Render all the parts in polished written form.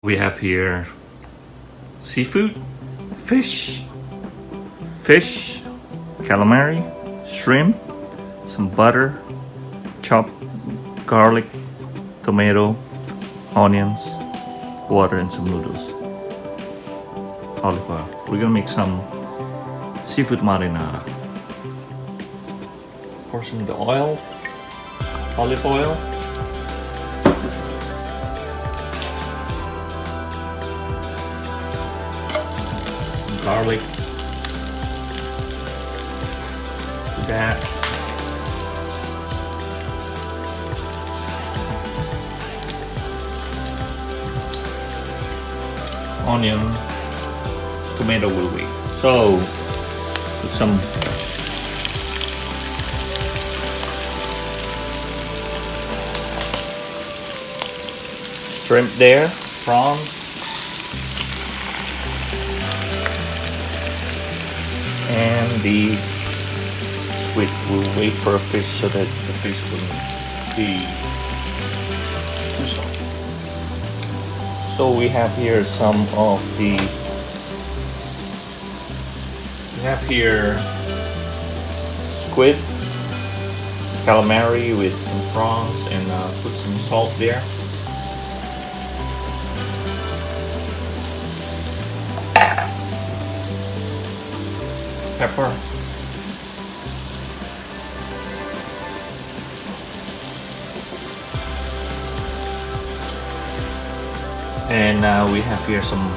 We have here seafood, fish, calamari, shrimp, some butter, chopped garlic, tomato, onions, water, and some noodles. Olive oil. We're gonna make some seafood marinara. Pour some of the oil, olive oil. Garlic, that, onion, tomato will wait. So put some shrimp there, prawns. And the squid will wait for a fish so that the fish will be too soft. So we have here some of the squid, calamari with some prawns, and put some salt there. Pepper, and we have here some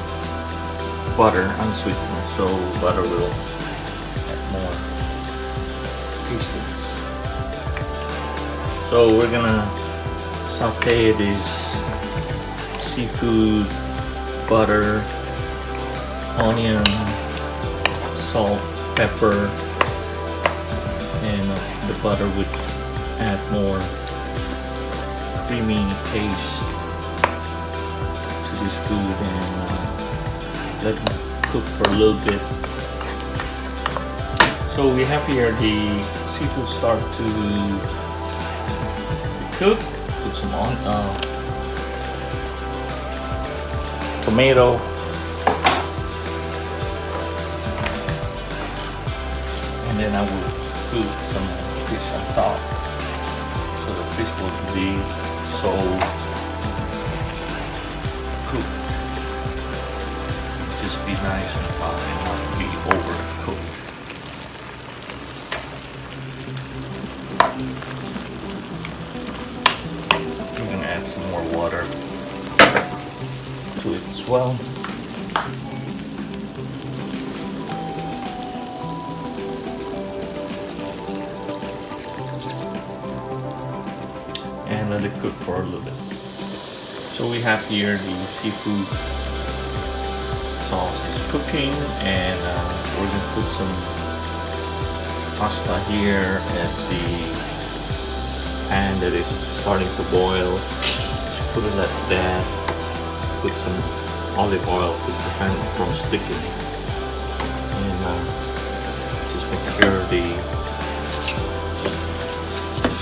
butter, unsweetened, so butter will add more tastiness. So we're gonna saute this seafood, butter, onion, salt, pepper, and the butter would add more creamy taste to this food, and let it cook for a little bit. So we have here the seafood start to cook. Put some tomato, and then I will put some fish on top, so the fish will be so cooked. Just be nice and hot and not be overcooked. I'm gonna add some more water to it as well. And let it cook for a little bit. So we have here the seafood sauce is cooking, and we're gonna put some pasta here at the pan that is starting to boil. Just put it like that. Put some olive oil to prevent it from sticking, and just make sure the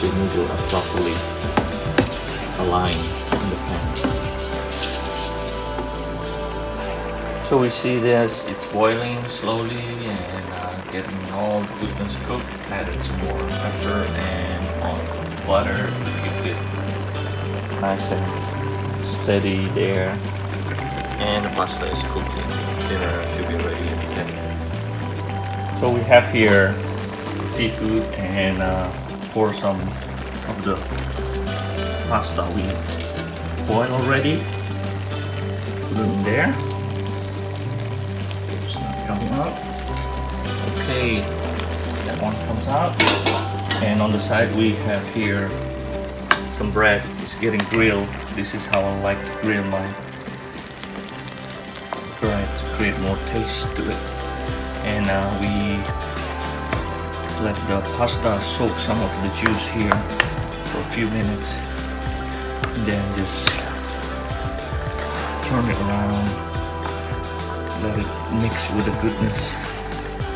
noodles are properly aligned in the pan. So we see this, it's boiling slowly and getting all the goodness cooked. Added some more pepper and butter to keep it nice and steady there. And the pasta is cooking. Dinner should be ready in 10 minutes. So we have here seafood, and pour some of the pasta we boiled already. Put it in there. It's not coming out. Okay, that one comes out. And on the side we have here some bread. It's getting grilled. This is how I like to grill my bread to create more taste to it. And we let the pasta soak some of the juice here for a few minutes. Then just turn it around, let it mix with the goodness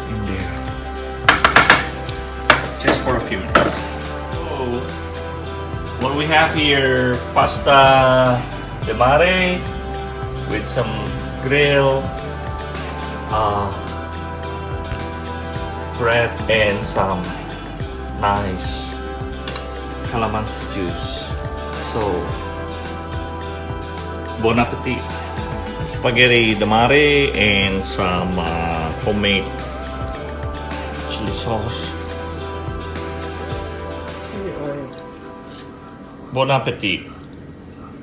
in there, just for a few minutes. So what we have here, pasta di mare, with some grilled bread and some nice calamansi juice. So, bon appetit! Spaghetti di Mare and some homemade chili sauce. Bon appetit!